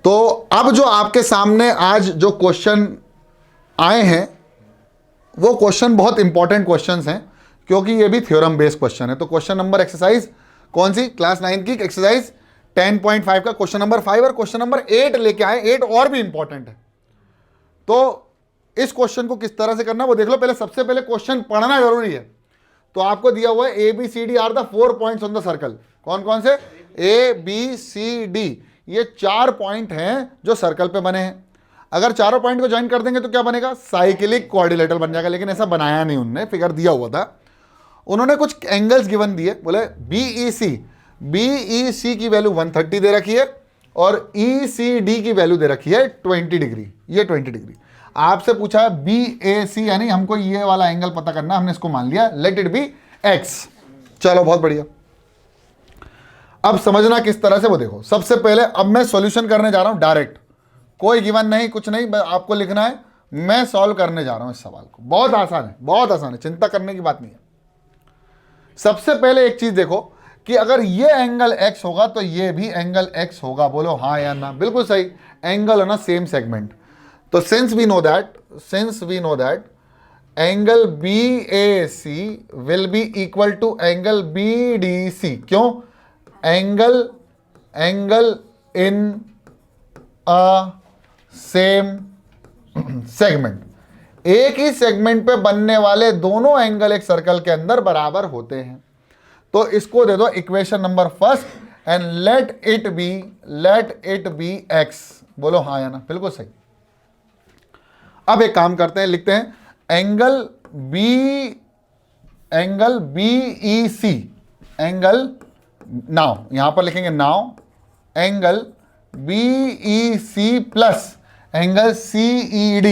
तो अब जो आपके सामने आज जो क्वेश्चन आए हैं वो क्वेश्चन बहुत इंपॉर्टेंट क्वेश्चंस हैं, क्योंकि ये भी थ्योरम बेस्ड क्वेश्चन है। तो क्वेश्चन नंबर एक्सरसाइज कौन सी, क्लास 9 की एक्सरसाइज 10.5 का क्वेश्चन नंबर 5 और क्वेश्चन नंबर 8 लेके आए। 8 और भी इंपॉर्टेंट है। तो इस क्वेश्चन को किस तरह से करना वो देख लो। पहले सबसे पहले क्वेश्चन पढ़ना जरूरी है। तो आपको दिया हुआ है ABCD are the 4 points on the circle. कौन कौन से, ABCD, ये 4 पॉइंट हैं जो सर्कल पे बने हैं। अगर चारों पॉइंट को ज्वाइन कर देंगे तो क्या बनेगा, साइक्लिक क्वाड्रिलेटरल बन जाएगा। लेकिन ऐसा बनाया नहीं उन्होंने, फिगर दिया हुआ था। उन्होंने कुछ एंगल्स गिवन दिए, बोले BEC की वैल्यू 130 दे रखी है और ECD की वैल्यू दे रखी है 20 डिग्री, ये 20 डिग्री। आपसे पूछा है BAC, यानी हमको ये वाला एंगल पता करना, हमने इसको मान लिया लेट इट बी X। चलो बहुत बढ़िया। अब समझना किस तरह से वो देखो। सबसे पहले अब मैं सॉल्यूशन करने जा रहा हूं डायरेक्ट, कोई गिवन नहीं, कुछ नहीं, आपको लिखना है। मैं सॉल्व करने जा रहा हूं इस सवाल को। बहुत आसान है, बहुत आसान है, चिंता करने की बात नहीं है। सबसे पहले एक चीज देखो कि अगर ये एंगल x होगा तो ये भी एंगल x होगा। बोलो हाँ या ना। बिल्कुल सही, एंगल है ना सेम सेगमेंट। तो since we know that angle BAC will be equal to angle BDC। क्यों, angle in a same segment, एक ही सेगमेंट पे बनने वाले दोनों एंगल एक सर्कल के अंदर बराबर होते हैं। तो इसको दे दो equation number first and let it be x। बोलो हाँ या ना। बिल्कुल सही। अब एक काम करते हैं, लिखते हैं एंगल BEC, एंगल नाउ, यहां पर लिखेंगे now angle BEC plus angle CED,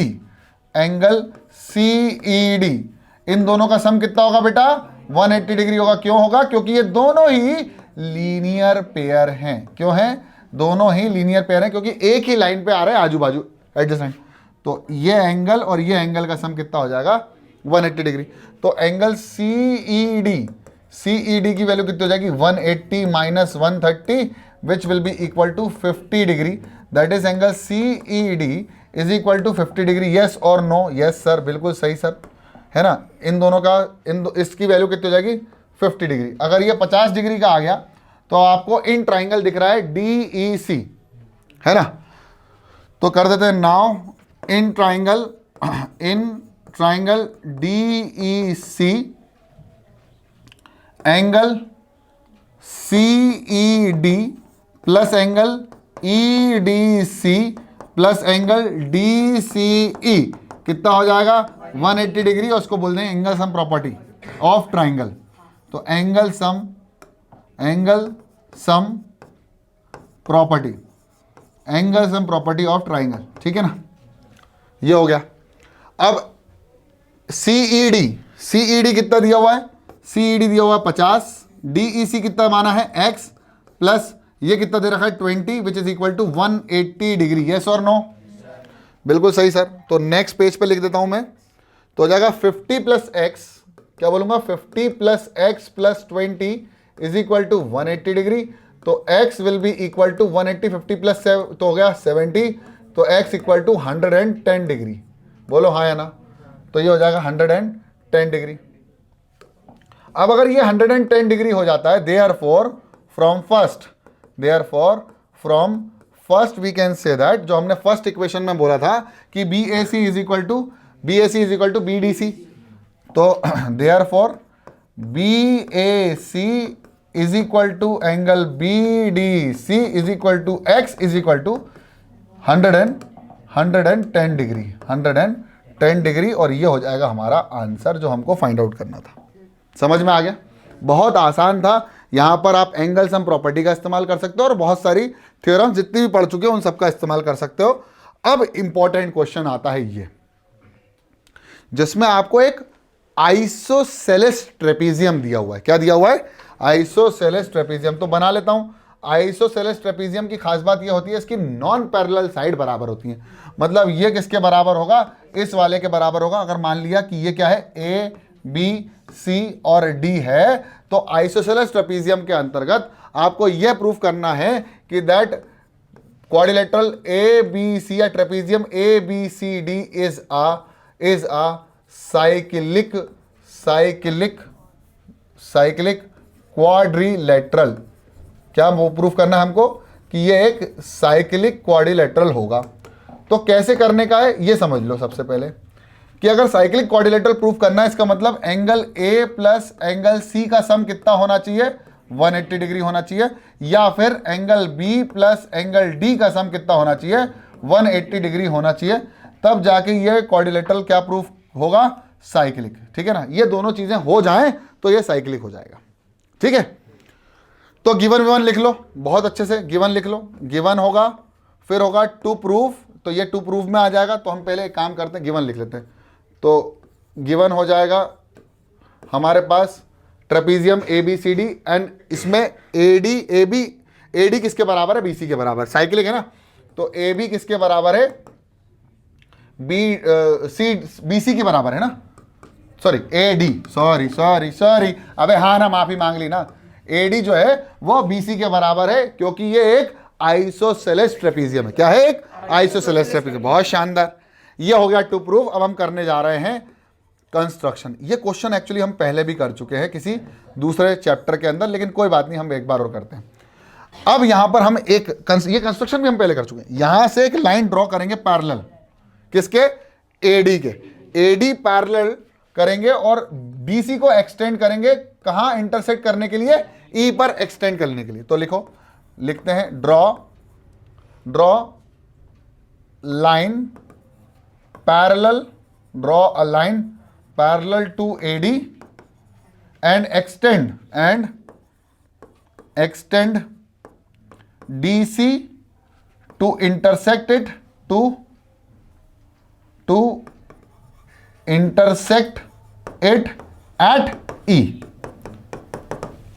इन दोनों का सम कितना होगा बेटा, 180 डिग्री होगा। क्यों होगा, क्योंकि ये दोनों ही लीनियर पेयर हैं। क्यों हैं, दोनों ही लीनियर पेयर हैं, क्योंकि एक ही लाइन पे आ रहे हैं आजू बाजू एडजेसेंट। तो ये एंगल और ये एंगल का सम कितना हो जाएगा, 180 डिग्री। तो एंगल CED की वैल्यू कितनी हो जाएगी, 180 minus 130 which will be equal to 50 degree. That is angle CED is equal to 50 degree. Yes और नो, यस सर, बिल्कुल सही सर, है ना। इन दोनों का इसकी वैल्यू कितनी हो जाएगी, 50 डिग्री। अगर ये 50 डिग्री का आ गया तो आपको इन ट्राइंगल दिख रहा है DEC, है ना। तो कर देते हैं now in triangle DEC angle CED plus angle EDC plus angle DCE कितना हो जाएगा, 180 डिग्री। और उसको बोल दें angle sum property of triangle. तो angle sum property of triangle, ठीक है ना। ये हो गया। अब CED कितना दिया हुआ है, CED दिया हुआ है 50, DEC कितना माना है x प्लस ये कितना दे रखा है 20 which is equal to 180 degree. Yes और नो, बिल्कुल सही सर। तो नेक्स्ट पेज पे लिख देता हूं मैं, तो हो जाएगा 50 प्लस एक्स, क्या बोलूंगा, 50 plus x plus 20 is equal to 180 degree. तो x will be equal to 180, 50 plus तो हो गया 70, तो x इक्वल टू 110 डिग्री। बोलो हाँ या ना। तो ये हो जाएगा 110 डिग्री। अब अगर ये 110 डिग्री हो जाता है, therefore from first we can say that, जो हमने फर्स्ट इक्वेशन में बोला था कि BAC is equal to BDC। तो therefore BAC is equal to angle BDC is equal to x is equal to 110 degree. और ये हो जाएगा हमारा आंसर जो हमको फाइंड आउट करना था। समझ में आ गया, बहुत आसान था। यहां पर आप एंगल सम प्रॉपर्टी का इस्तेमाल कर सकते हो और बहुत सारी थ्योरम जितनी भी पढ़ चुके हो उन सबका इस्तेमाल कर सकते हो। अब इंपॉर्टेंट क्वेश्चन आता है ये, जिसमें आपको एक आइसोसेलेस ट्रेपीजियम दिया हुआ है। क्या दिया हुआ है, आइसोसेलेस ट्रेपीजियम। तो बना लेता हूं। आइसोसेलेस ट्रेपीजियम की खास बात यह होती है इसकी नॉन पैरेलल साइड बराबर होती है। मतलब ये किसके बराबर होगा, इस वाले के बराबर होगा। अगर मान लिया कि ये क्या है, A B C और D है, तो आइसोसेलेस ट्रेपीजियम के अंतर्गत आपको यह प्रूफ करना है कि that quadrilateral A B C या trapezium A B C D is a cyclic quadrilateral. क्या वो प्रूफ करना है हमको कि ये एक साइक्लिक क्वाड्रिलेटरल होगा। तो कैसे करने का है ये समझ लो। सबसे पहले कि अगर साइक्लिक क्वाड्रिलेटरल प्रूफ करना है, इसका मतलब angle A plus angle C का सम कितना होना चाहिए, 180 डिग्री होना चाहिए, या फिर angle B plus angle D का सम कितना होना चाहिए, 180 डिग्री होना चाहिए। तब जाके ये क्वाड्रिलेटरल क्या प्रूफ होगा, साइक्लिक। ठीक है ना, ये दोनों चीजें हो जाएं तो ये साइक्लिक हो जाएगा। ठीक है, तो गिवन विवन लिख लो बहुत अच्छे से, गिवन लिख लो। गिवन होगा, फिर होगा टू प्रूफ, तो ये टू प्रूफ में आ जाएगा। तो हम पहले एक काम करते हैं, गिवन लिख लेते हैं। तो गिवन हो जाएगा हमारे पास trapezium A B C D, and इसमें ए डी किसके बराबर है, बी सी के बराबर, साइक्लिक है ना। तो ए बी किसके बराबर है, बी सी के बराबर है ना, सॉरी ए डी, सॉरी अबे हाँ ना, माफी मांग ली ना। ए डी जो है वो बी सी के बराबर है, क्योंकि ये एक आइसोसेलेस ट्रेपीजियम है। क्या है, एक आइसोसेलेस ट्रेपीजियम। बहुत शानदार, ये हो गया टू प्रूफ। अब हम करने जा रहे हैं कंस्ट्रक्शन। ये क्वेश्चन एक्चुअली हम पहले भी कर चुके हैं किसी दूसरे चैप्टर के अंदर, लेकिन कोई बात नहीं, हम एक बार और करते हैं। अब यहां पर हम ये कंस्ट्रक्शन भी हम पहले कर चुके हैं। यहां से एक लाइन ड्रॉ करेंगे पैरेलल, किसके, एडी के। एडी पैरेलल करेंगे और बीसी को एक्सटेंड करेंगे, कहां, इंटरसेक्ट करने के लिए, ई पर एक्सटेंड करने के लिए। तो लिखो, लिखते हैं draw line parallel, draw a line parallel to AD and extend DC to intersect it at E।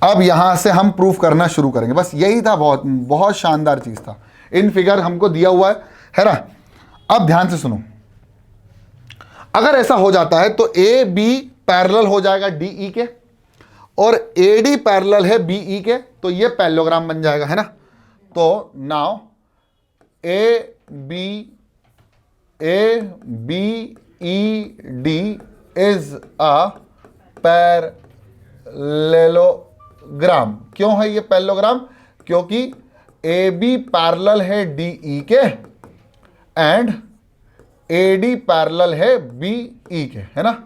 अब यहां से हम प्रूफ करना शुरू करेंगे। बस यही था, बहुत शानदार चीज था। इन फिगर हमको दिया हुआ है ना। अब ध्यान से सुनो, अगर ऐसा हो जाता है तो ए बी पैरेलल हो जाएगा डी ई के, और ए डी पैरेलल है बी ई के, तो ये पैरेललोग्राम बन जाएगा, है ना। तो now A B E D is a parallelogram. क्यों है ये पैरेललोग्राम, क्योंकि ए बी पैरेलल है डी ई के एंड AD पैरेलल है BE के, है ना।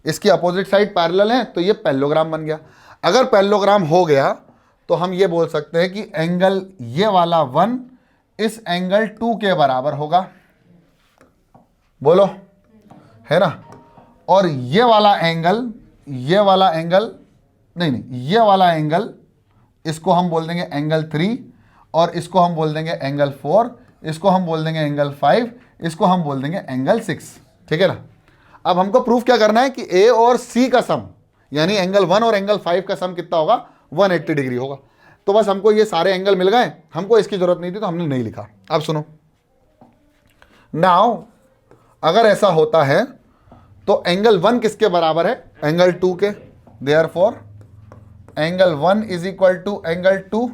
इसकी अपोजिट साइड पैरेलल है, तो ये पैरेललोग्राम बन गया। अगर पैरेललोग्राम हो गया तो हम ये बोल सकते हैं कि एंगल ये वाला 1 इस एंगल 2 के बराबर होगा, बोलो, है ना। और ये वाला एंगल ये वाला एंगल इसको हम बोल देंगे एंगल 3, और इसको हम बोल देंगे एंगल 4, इसको हम बोल देंगे एंगल 5, इसको हम बोल देंगे एंगल 6। ठीक है ना। अब हमको प्रूफ क्या करना है कि ए और सी का सम, यानी एंगल 1 और एंगल 5 का सम कितना होगा, 180 डिग्री होगा। तो बस हमको ये सारे एंगल मिल गए, हमको इसकी जरूरत नहीं थी तो हमने नहीं लिखा। अब सुनो, नाउ अगर ऐसा होता है तो एंगल 1 किसके बराबर है, एंगल 2 के। Therefore angle 1 is equal to angle 2,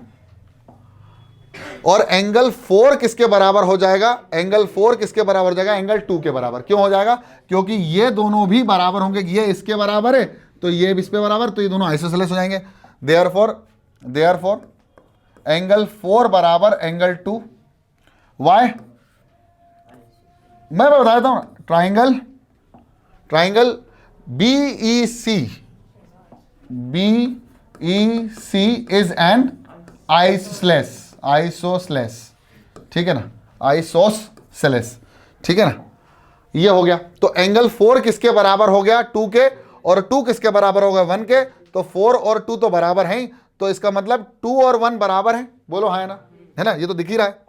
और एंगल 4 किसके बराबर हो जाएगा, एंगल 4 किसके बराबर हो जाएगा, एंगल 2 के बराबर। क्यों हो जाएगा, क्योंकि ये दोनों भी बराबर होंगे। ये इसके बराबर है तो ये इस पे बराबर, तो ये दोनों आइसोसेलेस हो जाएंगे। देयरफॉर एंगल 4 बराबर एंगल 2। वाई, मैं बता देता हूं, triangle BEC is an isosceles. ठीक है ना, आइसोसेलेस। ठीक है ना, ये हो गया। तो एंगल 4 किसके बराबर हो गया, 2 के, और 2 किसके बराबर हो गया, 1 के। तो 4 और 2 तो बराबर हैं, तो इसका मतलब 2 और 1 बराबर है, बोलो हाँ, है ना, ये तो दिख ही रहा है।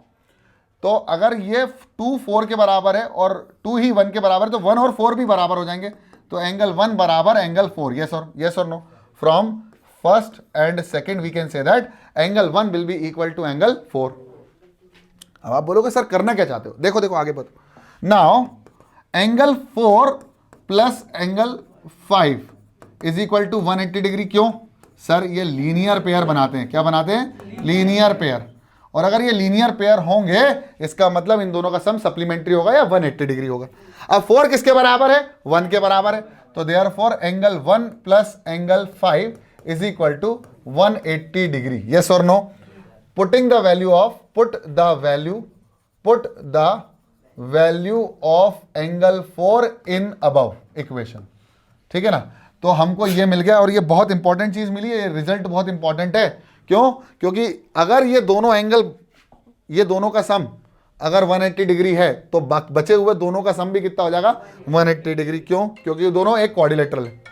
तो अगर ये 2 4 के बराबर है और 2 ही 1 के बराबर है, तो 1 और 4 भी बराबर हो जाएंगे। तो एंगल 1 बराबर एंगल 4। यस और no, from first and second we can say that angle 1 will be equal to angle 4। अब आप बोलोगे सर करना क्या चाहते हो, देखो आगे बताओ। Now angle 4 plus angle 5 is equal to 180 degree. क्यों सर, ये लीनियर पेयर बनाते हैं। क्या बनाते हैं, लीनियर पेयर। और अगर ये लीनियर पेयर होंगे इसका मतलब इन दोनों का सम सप्लीमेंट्री होगा या 180 डिग्री होगा। अब 4 किसके बराबर है? 1 के बराबर है, तो therefore angle 1 plus angle 5 is equal to 180 degree. Yes और no? Put the value of angle 4 in above equation. ठीक है ना? तो हमको ये मिल गया, और ये बहुत इंपॉर्टेंट चीज मिली है, ये रिजल्ट बहुत इंपॉर्टेंट है। क्यों? क्योंकि अगर ये दोनों एंगल, ये दोनों का सम अगर 180 डिग्री है तो बचे हुए दोनों का सम भी कितना हो जाएगा? 180 डिग्री। क्यों? क्योंकि दोनों एक क्वाड्रिलेटरल है,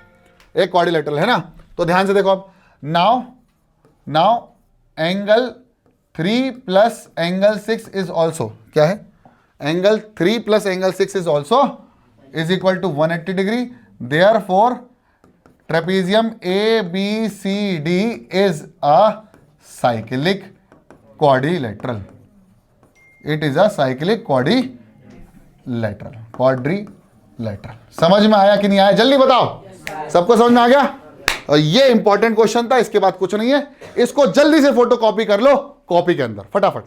एक क्वाड्रिलेटरल है ना। तो ध्यान से देखो अब, now angle 3 plus angle 6 is also क्या है? Angle 3 plus angle 6 is also is equal to 180 degree. Therefore trapezium ABCD is a cyclic quadrilateral. It is a cyclic quadrilateral. समझ में आया कि नहीं आया? जल्दी बताओ। सबको समझ में आ गया? और ये इंपॉर्टेंट क्वेश्चन था, इसके बाद कुछ नहीं है। इसको जल्दी से फोटो कॉपी कर लो कॉपी के अंदर फटाफट।